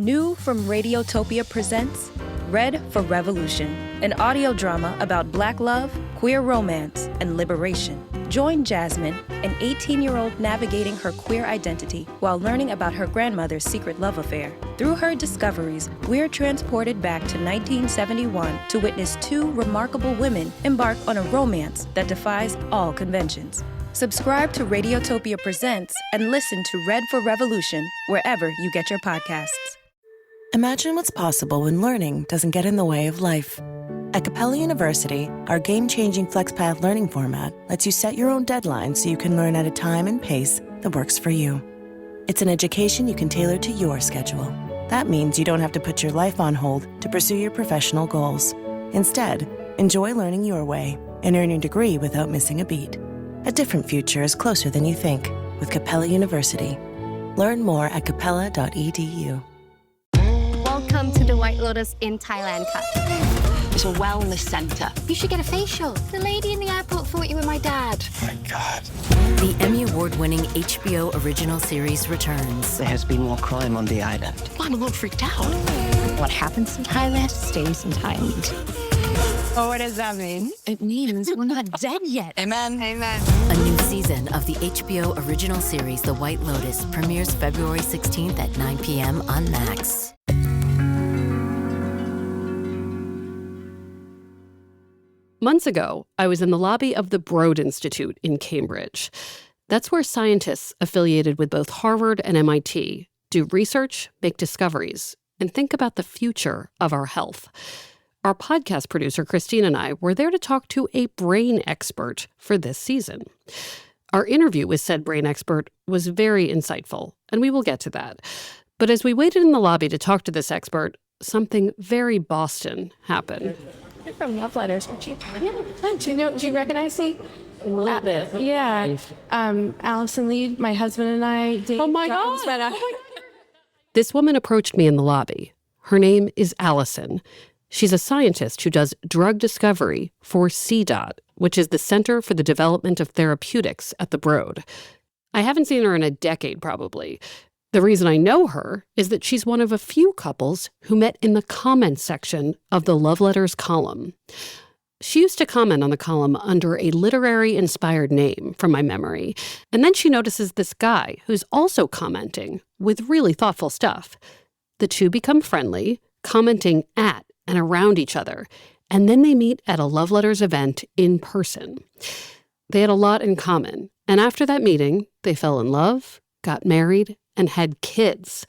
New from Radiotopia presents Red for Revolution, an audio drama about Black love, queer romance, and liberation. Join Jasmine, an 18-year-old navigating her queer identity while learning about her grandmother's secret love affair. Through her discoveries, we're transported back to 1971 to witness two remarkable women embark on a romance that defies all conventions. Subscribe to Radiotopia Presents and listen to Red for Revolution wherever you get your podcasts. Imagine what's possible when learning doesn't get in the way of life. At Capella University, our game-changing FlexPath learning format lets you set your own deadlines so you can learn at a time and pace that works for you. It's an education you can tailor to your schedule. That means you don't have to put your life on hold to pursue your professional goals. Instead, enjoy learning your way and earn your degree without missing a beat. A different future is closer than you think with Capella University. Learn more at capella.edu. Welcome to the White Lotus in Thailand Cup. It's a wellness center. You should get a facial. The lady in the airport thought you were my dad. Oh my God. The Emmy Award-winning HBO original series returns. There has been more crime on the island. I'm a little freaked out. What happens in Thailand stays in Thailand. Oh, what does that mean? It means we're not dead yet. Amen. Amen. A new season of the HBO original series The White Lotus premieres February 16th at 9 p.m. on Max. Months ago, I was in the lobby of the Broad Institute in Cambridge. That's where scientists affiliated with both Harvard and MIT do research, make discoveries, and think about the future of our health. Our podcast producer, Christine, and I were there to talk to a brain expert for this season. Our interview with said brain expert was very insightful, and we will get to that. But as we waited in the lobby to talk to this expert, something very Boston happened. You're from Love Letters, aren't you? Yeah. Do you recognize me? A little bit. Yeah. Allison Lee, my husband and I did. Oh my God. This woman approached me in the lobby. Her name is Allison. She's a scientist who does drug discovery for CDOT, which is the Center for the Development of Therapeutics at the Broad. I haven't seen her in a decade, probably. The reason I know her is that she's one of a few couples who met in the comments section of the Love Letters column. She used to comment on the column under a literary-inspired name, from my memory, and then she notices this guy who's also commenting with really thoughtful stuff. The two become friendly, commenting at and around each other, and then they meet at a Love Letters event in person. They had a lot in common, and after that meeting, they fell in love, got married, and had kids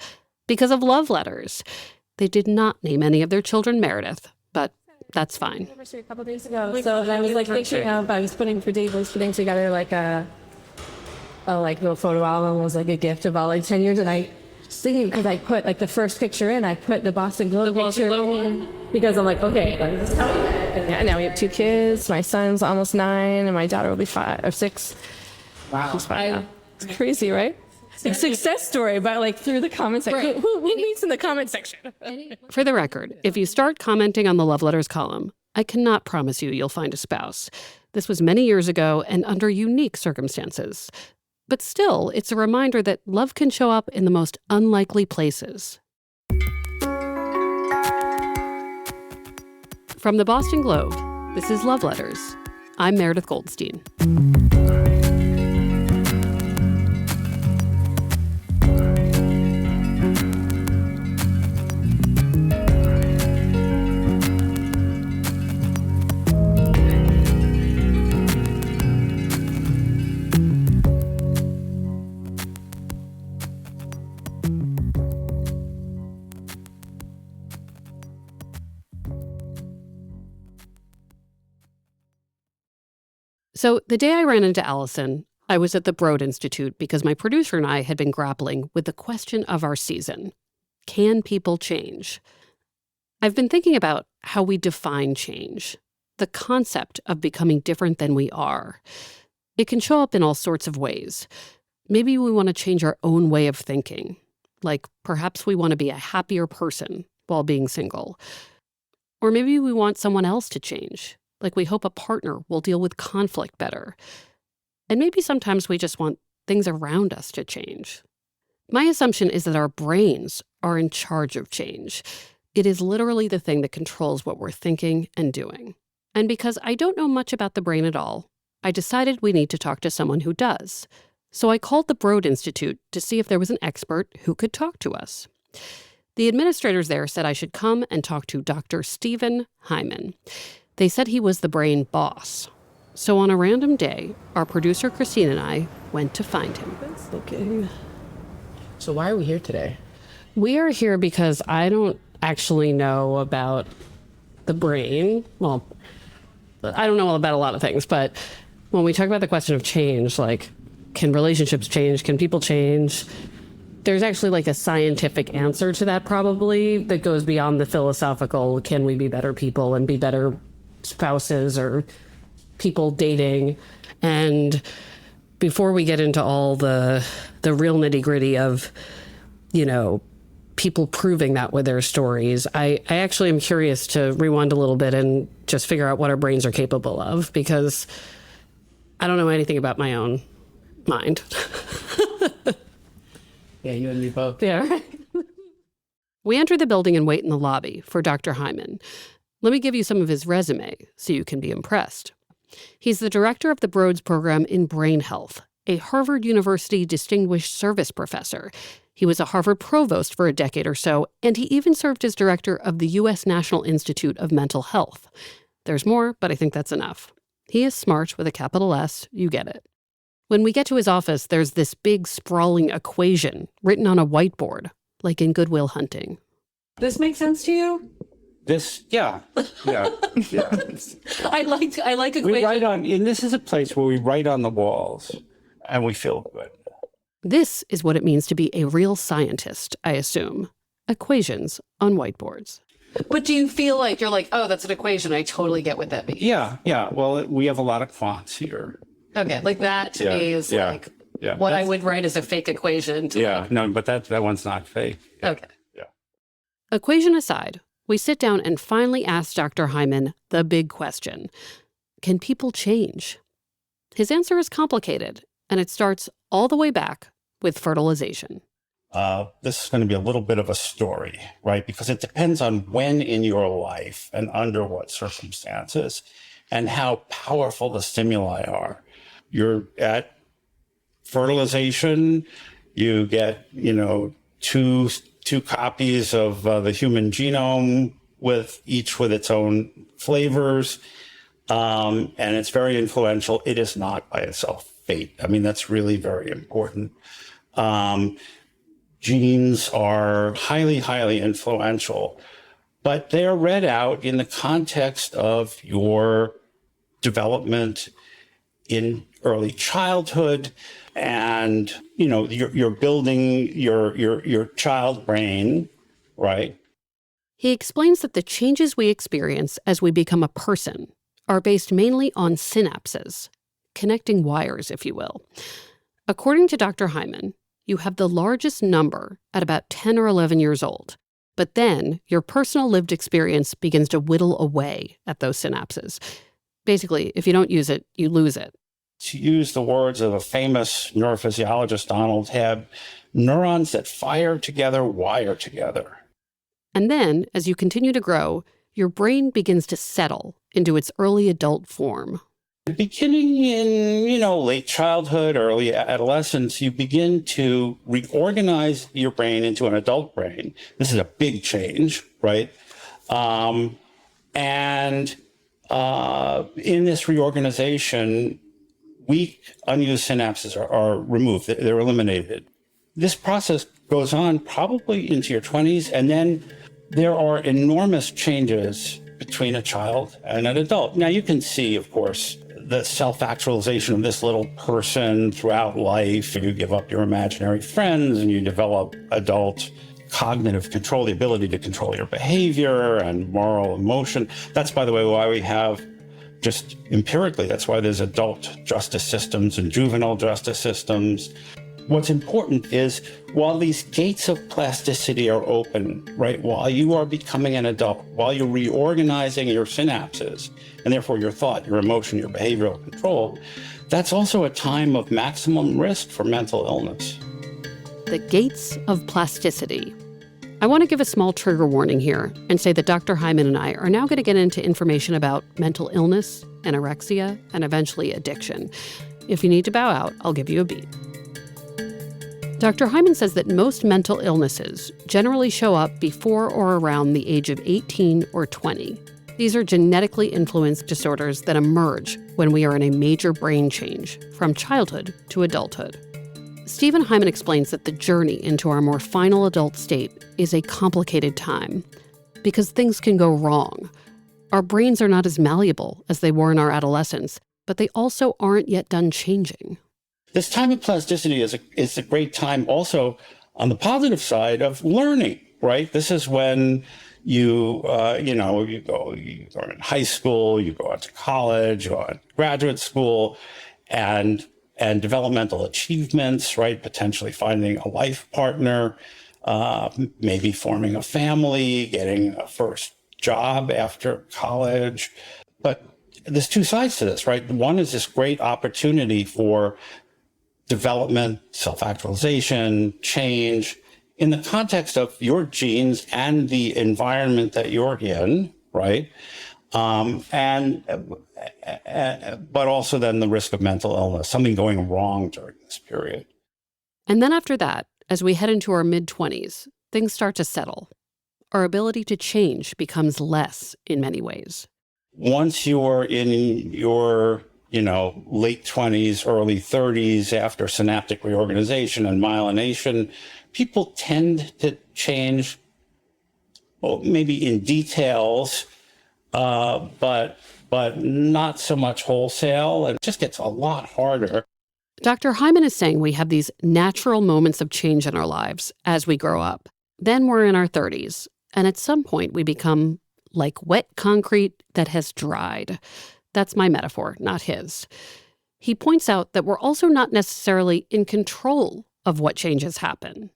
because of Love Letters. They did not name any of their children Meredith, but that's fine. Anniversary a couple days ago, so I was I was putting together like a little photo album. It was like a gift of all 10 years, and I thinking because I put like the first picture in, I put the Boston Globe picture in because I'm like, okay, this is how we met. And now we have 2 kids. My son's almost 9, and my daughter will be 5 or 6. Wow, she's 5 now. It's crazy, right? It's a success story, but like through the comment section. Right. Who meets in the comment section? For the record, if you start commenting on the Love Letters column, I cannot promise you'll find a spouse. This was many years ago and under unique circumstances. But still, it's a reminder that love can show up in the most unlikely places. From the Boston Globe, this is Love Letters. I'm Meredith Goldstein. So the day I ran into Allison, I was at the Broad Institute because my producer and I had been grappling with the question of our season. Can people change? I've been thinking about how we define change, the concept of becoming different than we are. It can show up in all sorts of ways. Maybe we want to change our own way of thinking, like perhaps we want to be a happier person while being single. Or maybe we want someone else to change. Like we hope a partner will deal with conflict better. And maybe sometimes we just want things around us to change. My assumption is that our brains are in charge of change. It is literally the thing that controls what we're thinking and doing. And because I don't know much about the brain at all, I decided we need to talk to someone who does. So I called the Broad Institute to see if there was an expert who could talk to us. The administrators there said I should come and talk to Dr. Stephen Hyman. They said he was the brain boss. So on a random day, our producer Christine and I went to find him. That's looking. So why are we here today? We are here because I don't actually know about the brain. Well, I don't know about a lot of things, but when we talk about the question of change, like, can relationships change? Can people change? There's actually like a scientific answer to that probably that goes beyond the philosophical, can we be better people and be better spouses or people dating? And before we get into all the real nitty gritty of, you know, people proving that with their stories, I actually am curious to rewind a little bit and just figure out what our brains are capable of, because I don't know anything about my own mind. Yeah, you and me both. Yeah, right. We enter the building and wait in the lobby for Dr. Hyman. Let me give you some of his resume so you can be impressed. He's the director of the Broad's program in brain health, a Harvard University Distinguished Service Professor. He was a Harvard provost for a decade or so, and he even served as director of the U.S. National Institute of Mental Health. There's more, but I think that's enough. He is smart with a capital S, you get it. When we get to his office, there's this big sprawling equation written on a whiteboard, like in Good Will Hunting. This makes sense to you? Yeah. I like equations. We write on, and this is a place where we write on the walls, and we feel good. This is what it means to be a real scientist, I assume. Equations on whiteboards. But do you feel like you're like, oh, that's an equation, I totally get what that means? Yeah. Well, we have a lot of fonts here. Okay, like that to me is like what I would write as a fake equation. No, but that one's not fake. Okay. Yeah. Equation aside, we sit down and finally ask Dr. Hyman the big question. Can people change? His answer is complicated, and it starts all the way back with fertilization. This is going to be a little bit of a story, right? Because it depends on when in your life and under what circumstances and how powerful the stimuli are. You're at fertilization, you get, two copies of the human genome with each with its own flavors. And it's very influential. It is not by itself fate. I mean, that's really very important. Genes are highly, highly influential, but they're read out in the context of your development in early childhood, and you're building your child brain, right? He explains that the changes we experience as we become a person are based mainly on synapses, connecting wires, if you will. According to Dr. Hyman, you have the largest number at about 10 or 11 years old, but then your personal lived experience begins to whittle away at those synapses. Basically, if you don't use it, you lose it. To use the words of a famous neurophysiologist, Donald Hebb, neurons that fire together wire together. And then, as you continue to grow, your brain begins to settle into its early adult form. Beginning in, late childhood, early adolescence, you begin to reorganize your brain into an adult brain. This is a big change, right? In this reorganization, weak, unused synapses are removed. They're eliminated. This process goes on probably into your 20s, and then there are enormous changes between a child and an adult. Now, you can see, of course, the self-actualization of this little person throughout life. You give up your imaginary friends, and you develop adult cognitive control, the ability to control your behavior and moral emotion. That's, by the way, why we have, just empirically, that's why there's adult justice systems and juvenile justice systems. What's important is, while these gates of plasticity are open, right, while you are becoming an adult, while you're reorganizing your synapses, and therefore your thought, your emotion, your behavioral control, that's also a time of maximum risk for mental illness. The Gates of Plasticity. I want to give a small trigger warning here and say that Dr. Hyman and I are now going to get into information about mental illness, anorexia, and eventually addiction. If you need to bow out, I'll give you a beat. Dr. Hyman says that most mental illnesses generally show up before or around the age of 18 or 20. These are genetically influenced disorders that emerge when we are in a major brain change from childhood to adulthood. Stephen Hyman explains that the journey into our more final adult state is a complicated time because things can go wrong. Our brains are not as malleable as they were in our adolescence, but they also aren't yet done changing. This time of plasticity is a great time also on the positive side of learning, right? This is when you go in high school, you go out to college, you go out to graduate school, and developmental achievements, right? Potentially finding a life partner, maybe forming a family, getting a first job after college. But there's two sides to this, right? One is this great opportunity for development, self-actualization, change in the context of your genes and the environment that you're in, right? But also then the risk of mental illness, something going wrong during this period. And then after that, as we head into our mid-20s, things start to settle. Our ability to change becomes less in many ways. Once you're in your late 20s, early 30s, after synaptic reorganization and myelination, people tend to change, well, maybe in details, but not so much wholesale, and it just gets a lot harder. Dr. Hyman is saying we have these natural moments of change in our lives as we grow up. Then we're in our 30s, and at some point we become like wet concrete that has dried. That's my metaphor, not his. He points out that we're also not necessarily in control of what changes happen,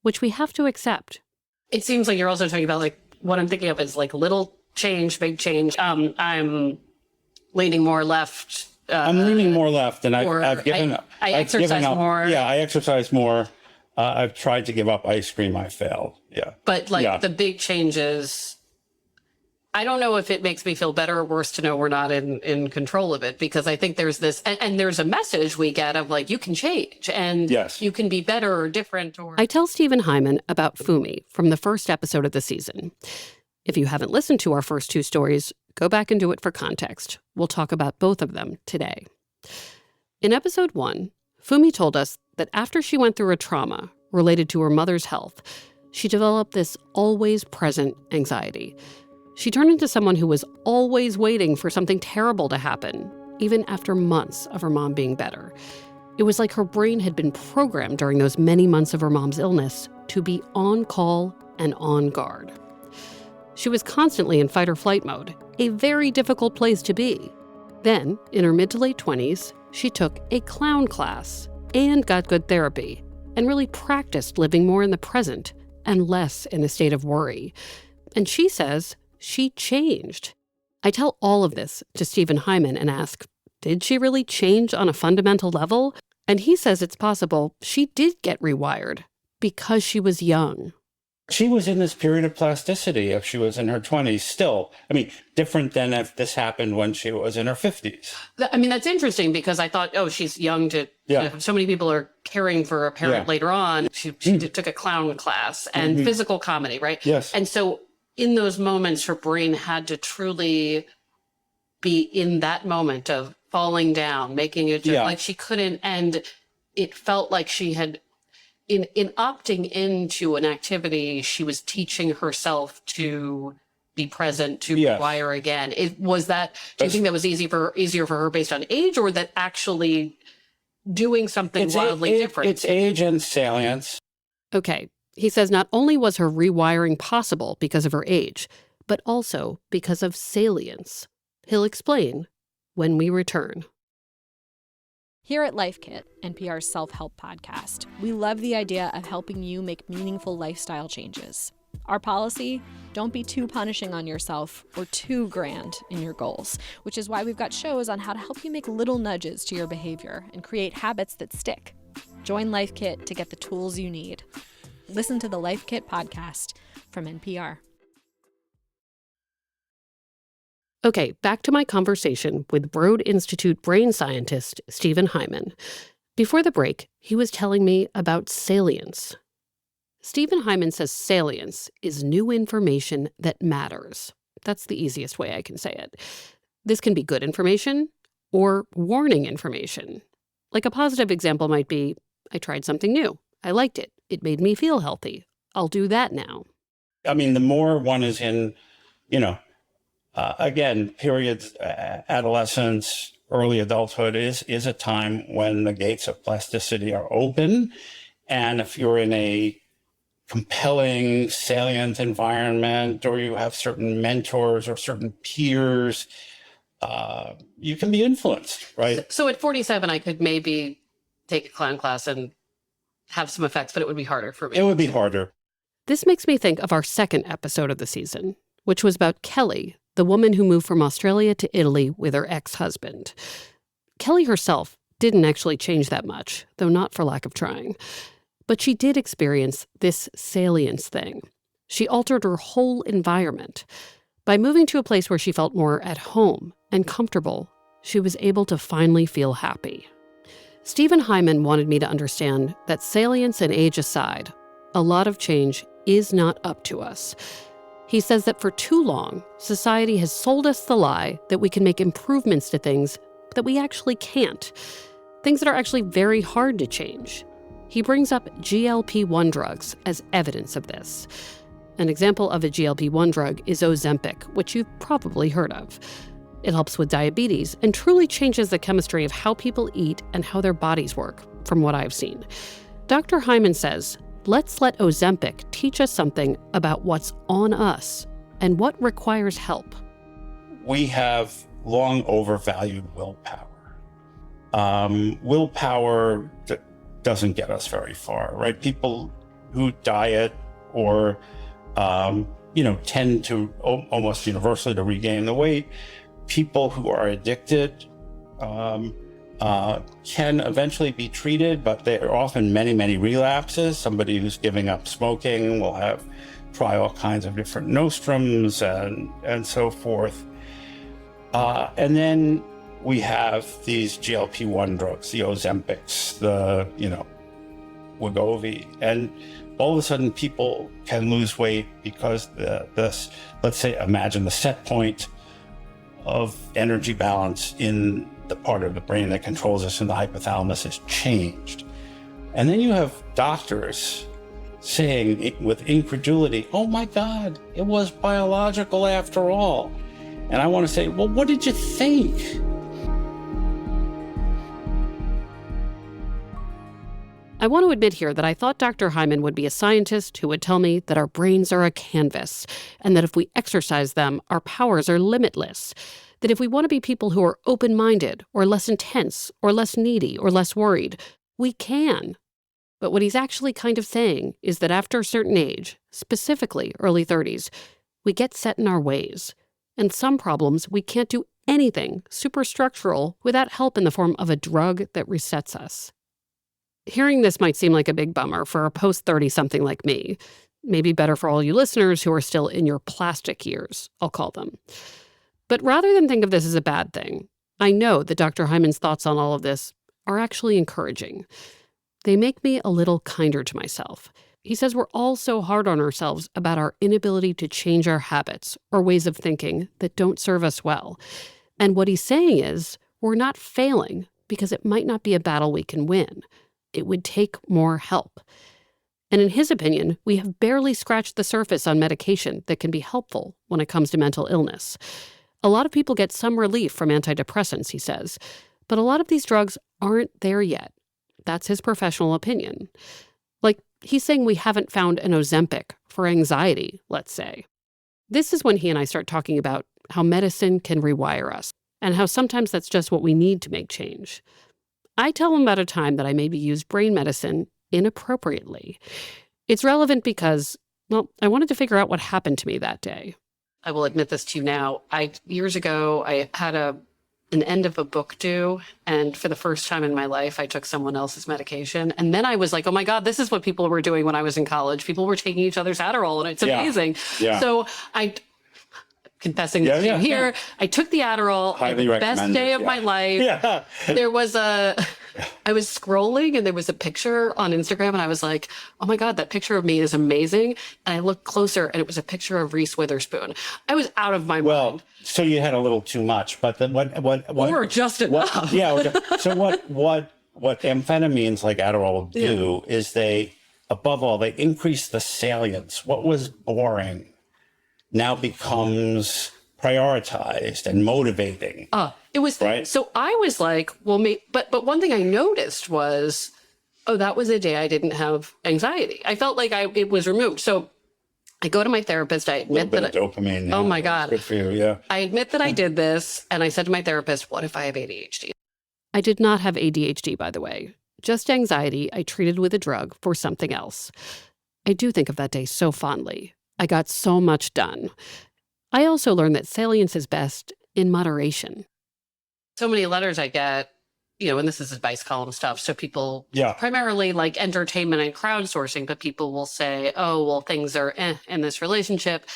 which we have to accept. It seems like you're also talking about, like, what I'm thinking of is like little change, big change. I'm leaning more left. I'm leaning more left, and I've given up. I exercise more. Yeah, I exercise more. I've tried to give up ice cream. I failed. Yeah. But the big changes, I don't know if it makes me feel better or worse to know we're not in control of it, because I think there's this, and there's a message we get of like, you can change and yes, you can be better or different. I tell Stephen Hyman about Fumi from the first episode of the season. If you haven't listened to our first two stories, go back and do it for context. We'll talk about both of them today. In episode 1, Fumi told us that after she went through a trauma related to her mother's health, she developed this always present anxiety. She turned into someone who was always waiting for something terrible to happen, even after months of her mom being better. It was like her brain had been programmed during those many months of her mom's illness to be on call and on guard. She was constantly in fight or flight mode, a very difficult place to be. Then, in her mid to late 20s, she took a clown class and got good therapy and really practiced living more in the present and less in a state of worry. And she says she changed. I tell all of this to Stephen Hyman and ask, did she really change on a fundamental level? And he says it's possible she did get rewired because she was young. She was in this period of plasticity if she was in her 20s still. I mean, different than if this happened when she was in her 50s. I mean, that's interesting because I thought, oh, she's young to so many people are caring for a parent later on. She took a clown class and physical comedy, right? Yes. And so in those moments, her brain had to truly be in that moment of falling down, making it like she couldn't. And it felt like she had, in opting into an activity, she was teaching herself to be present, to rewire again. Do you think that was easier for her based on age, or that actually doing something wildly different? It's age and salience. Okay. He says not only was her rewiring possible because of her age, but also because of salience. He'll explain when we return. Here at Life Kit, NPR's self-help podcast, we love the idea of helping you make meaningful lifestyle changes. Our policy, don't be too punishing on yourself or too grand in your goals, which is why we've got shows on how to help you make little nudges to your behavior and create habits that stick. Join Life Kit to get the tools you need. Listen to the Life Kit podcast from NPR. Okay, back to my conversation with Broad Institute brain scientist Stephen Hyman. Before the break, he was telling me about salience. Stephen Hyman says salience is new information that matters. That's the easiest way I can say it. This can be good information or warning information. Like a positive example might be, I tried something new. I liked it. It made me feel healthy. I'll do that now. I mean, the more one is in, again, periods, adolescence, early adulthood is a time when the gates of plasticity are open. And if you're in a compelling, salient environment, or you have certain mentors or certain peers, you can be influenced, right? So at 47, I could maybe take a clown class and have some effects, but it would be harder for me. It would be harder. This makes me think of our second episode of the season, which was about Kelly, the woman who moved from Australia to Italy with her ex-husband. Kelly herself didn't actually change that much, though not for lack of trying. But she did experience this salience thing. She altered her whole environment. By moving to a place where she felt more at home and comfortable, she was able to finally feel happy. Stephen Hyman wanted me to understand that salience and age aside, a lot of change is not up to us. He says that for too long, society has sold us the lie that we can make improvements to things that we actually can't. Things that are actually very hard to change. He brings up GLP-1 drugs as evidence of this. An example of a GLP-1 drug is Ozempic, which you've probably heard of. It helps with diabetes and truly changes the chemistry of how people eat and how their bodies work, from what I've seen. Dr. Hyman says, let's let Ozempic teach us something about what's on us and what requires help. We have long overvalued willpower. Willpower doesn't get us very far, right? People who diet or, tend to almost universally to regain the weight. People who are addicted can eventually be treated, but there are often many, many relapses. Somebody who's giving up smoking will try all kinds of different nostrums and so forth. And then we have these GLP-1 drugs, the Ozempics, the, Wegovy. And all of a sudden people can lose weight because let's say, imagine the set point of energy balance in the part of the brain that controls us in the hypothalamus has changed. And then you have doctors saying with incredulity, oh my God, it was biological after all. And I want to say, well, what did you think? I want to admit here that I thought Dr. Hyman would be a scientist who would tell me that our brains are a canvas, and that if we exercise them, our powers are limitless. That if we want to be people who are open-minded, or less intense, or less needy, or less worried, we can. But what he's actually kind of saying is that after a certain age, specifically early 30s, we get set in our ways. And some problems we can't do anything superstructural without help in the form of a drug that resets us. Hearing this might seem like a big bummer for a post-30-something like me. Maybe better for all you listeners who are still in your plastic years, I'll call them. But rather than think of this as a bad thing, I know that Dr. Hyman's thoughts on all of this are actually encouraging. They make me a little kinder to myself. He says we're all so hard on ourselves about our inability to change our habits or ways of thinking that don't serve us well. And what he's saying is we're not failing because it might not be a battle we can win. It would take more help. And in his opinion, we have barely scratched the surface on medication that can be helpful when it comes to mental illness. A lot of people get some relief from antidepressants, he says, but a lot of these drugs aren't there yet. That's his professional opinion. Like, he's saying we haven't found an Ozempic for anxiety, let's say. This is when he and I start talking about how medicine can rewire us, and how sometimes that's just what we need to make change. I tell him about a time that I maybe used brain medicine inappropriately. It's relevant because, I wanted to figure out what happened to me that day. I will admit this to you now. Years ago, I had a an end of a book due. And for the first time in my life, I took someone else's medication. And then I was like, oh my God, this is what people were doing when I was in college. People were taking each other's Adderall, and it's amazing. Yeah. So confessing to you here, I took the Adderall. Highly the best recommended, day of my life. Yeah. I was scrolling and there was a picture on Instagram and I was like, oh my God, that picture of me is amazing. And I looked closer and it was a picture of Reese Witherspoon. I was out of my mind. So you had a little too much, but then what or just enough. So what amphetamines like Adderall do is above all, they increase the salience. What was boring now becomes prioritized and motivating. It was right. So I was like, well, but one thing I noticed was, that was a day I didn't have anxiety. I felt like it was removed. So I go to my therapist. I admit that dopamine. Oh my God. Good for you. Yeah. I admit that I did this. And I said to my therapist, what if I have ADHD? I did not have ADHD, by the way. Just anxiety I treated with a drug for something else. I do think of that day so fondly. I got so much done. I also learned that salience is best in moderation. So many letters I get, and this is advice column stuff. So people primarily like entertainment and crowdsourcing, but people will say, oh, well, things are in this relationship.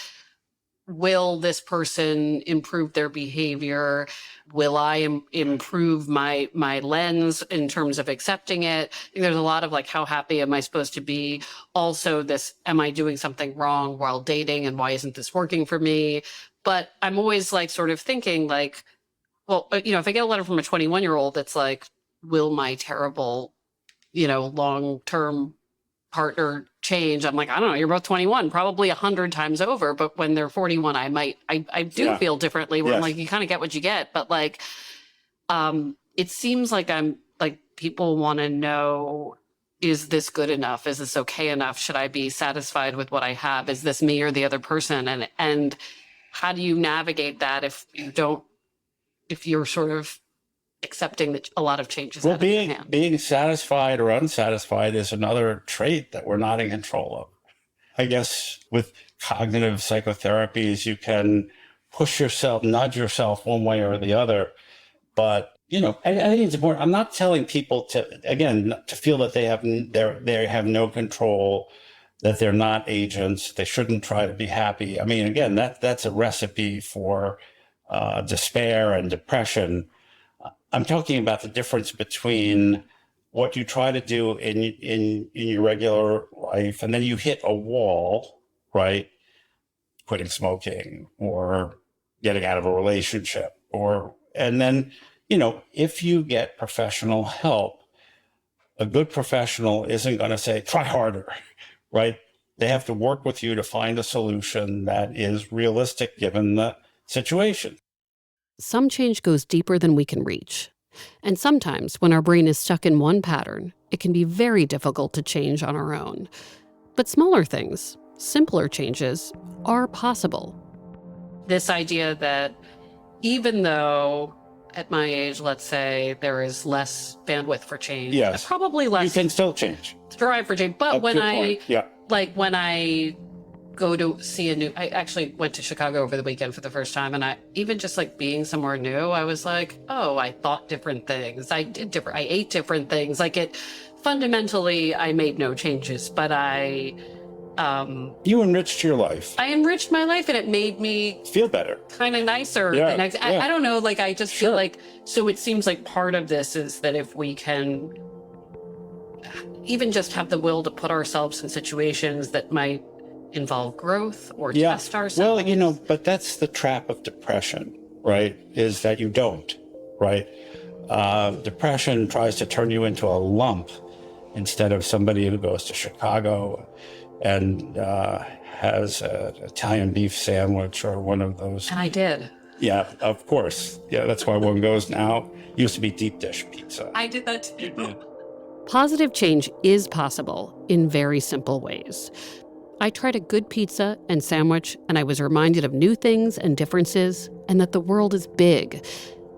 Will this person improve their behavior? Will I improve my lens in terms of accepting it? There's a lot of like, how happy am I supposed to be? Also this, am I doing something wrong while dating? And why isn't this working for me? But I'm always like sort of thinking like, well, if I get a letter from a 21-year-old that's like, will my terrible, long-term partner change? I'm like, I don't know, you're both 21, probably 100 times over. But when they're 41, I do feel differently where I'm like, you kind of get what you get. But like, it seems like I'm like, people want to know, is this good enough? Is this okay enough? Should I be satisfied with what I have? Is this me or the other person? And how do you navigate that if you're sort of accepting that a lot of changes? Well, being satisfied or unsatisfied is another trait that we're not in control of. I guess with cognitive psychotherapies, you can nudge yourself one way or the other. But, I think it's important. I'm not telling people to feel that they have no control, that they're not agents, they shouldn't try to be happy. I mean, again, that's a recipe for despair and depression. I'm talking about the difference between what you try to do in your regular life, and then you hit a wall, right? Quitting smoking or getting out of a relationship, and then, if you get professional help, a good professional isn't going to say, try harder, right? They have to work with you to find a solution that is realistic given the situation. Some change goes deeper than we can reach. And sometimes when our brain is stuck in one pattern, it can be very difficult to change on our own. But smaller things, simpler changes, are possible. This idea that even though at my age, let's say, there is less bandwidth for change, probably less. You can still change. Strive for change. But when I go to see I actually went to Chicago over the weekend for the first time, and even just like being somewhere new, I was like, oh, I thought different things. I ate different things. Like fundamentally, I made no changes, but you enriched your life. I enriched my life, and it made me feel better, kind of nicer. I don't know, like I just feel like, so it seems like part of this is that if we can even just have the will to put ourselves in situations that might involve growth or test ourselves. Well, but that's the trap of depression, right? Is that you don't, right? Depression tries to turn you into a lump instead of somebody who goes to Chicago and has an Italian beef sandwich or one of those. And I did. Yeah, of course. Yeah, that's why one goes now. Used to be deep dish pizza. I did that too. Yeah. Positive change is possible in very simple ways. I tried a good pizza and sandwich, and I was reminded of new things and differences, and that the world is big.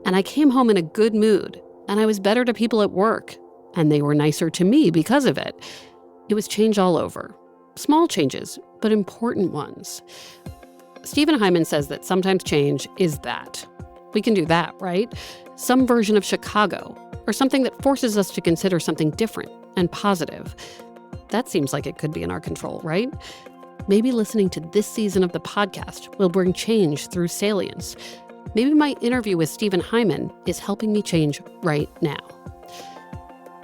And I came home in a good mood, and I was better to people at work, and they were nicer to me because of it. It was change all over. Small changes, but important ones. Stephen Hyman says that sometimes change is that. We can do that, right? some version of Chicago, or something that forces us to consider something different and positive. That seems like it could be in our control, right? Maybe listening to this season of the podcast will bring change through salience. Maybe my interview with Stephen Hyman is helping me change right now.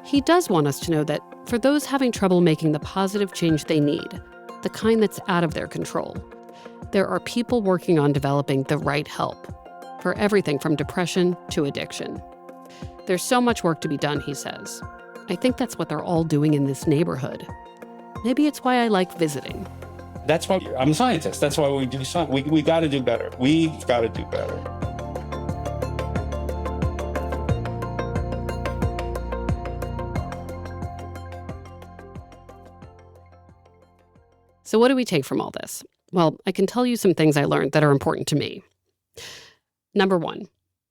He does want us to know that for those having trouble making the positive change they need, the kind that's out of their control, there are people working on developing the right help for everything from depression to addiction. There's so much work to be done, he says. I think that's what they're all doing in this neighborhood. Maybe it's why I like visiting. That's why I'm a scientist. That's why we do science. We got to do better. We've got to do better. So what do we take from all this? Well, I can tell you some things I learned that are important to me. Number one,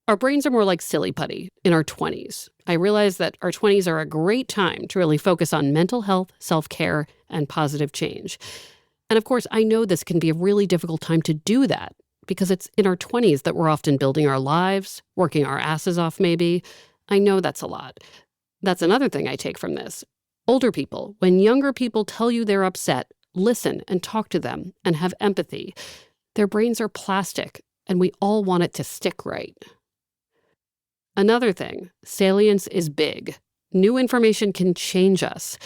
our brains are more like silly putty in our 20s. I realize that our 20s are a great time to really focus on mental health, self-care, and positive change. And of course, I know this can be a really difficult time to do that because it's in our 20s that we're often building our lives, working our asses off maybe. I know that's a lot. That's another thing I take from this. Older people, when younger people tell you they're upset, listen and talk to them and have empathy. Their brains are plastic, and we all want it to stick right. Another thing, salience is big. New information can change us.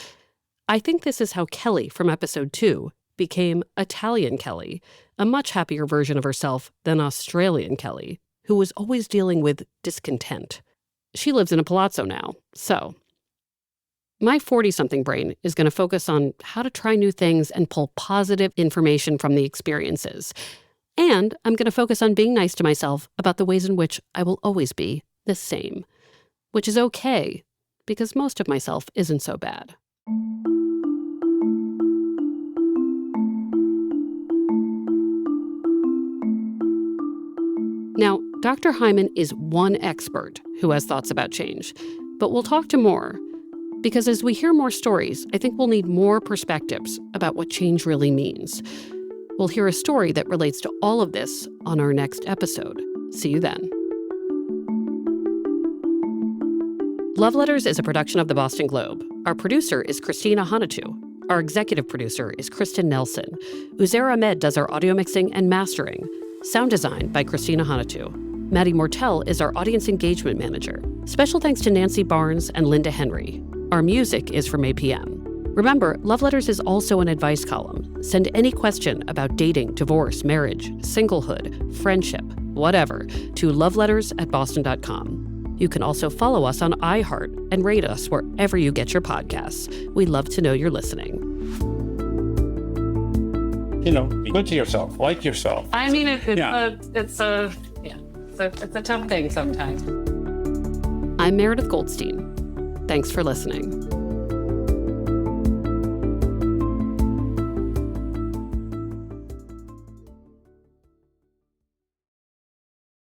I think this is how Kelly from episode 2 became Italian Kelly, a much happier version of herself than Australian Kelly, who was always dealing with discontent. She lives in a palazzo now, so. My 40-something brain is going to focus on how to try new things and pull positive information from the experiences. And I'm going to focus on being nice to myself about the ways in which I will always be the same, which is okay, because most of myself isn't so bad. Now, Dr. Hyman is one expert who has thoughts about change, but we'll talk to more, because as we hear more stories, I think we'll need more perspectives about what change really means. We'll hear a story that relates to all of this on our next episode. See you then. Love Letters is a production of the Boston Globe. Our producer is Christina Hanatu. Our executive producer is Kristen Nelson. Uzair Ahmed does our audio mixing and mastering. Sound design by Christina Hanatu. Maddie Mortel is our audience engagement manager. Special thanks to Nancy Barnes and Linda Henry. Our music is from APM. Remember, Love Letters is also an advice column. Send any question about dating, divorce, marriage, singlehood, friendship, whatever, to loveletters@boston.com. You can also follow us on iHeart and rate us wherever you get your podcasts. We love to know you're listening. Be good to yourself, like yourself. I mean, it's a tough thing sometimes. I'm Meredith Goldstein. Thanks for listening.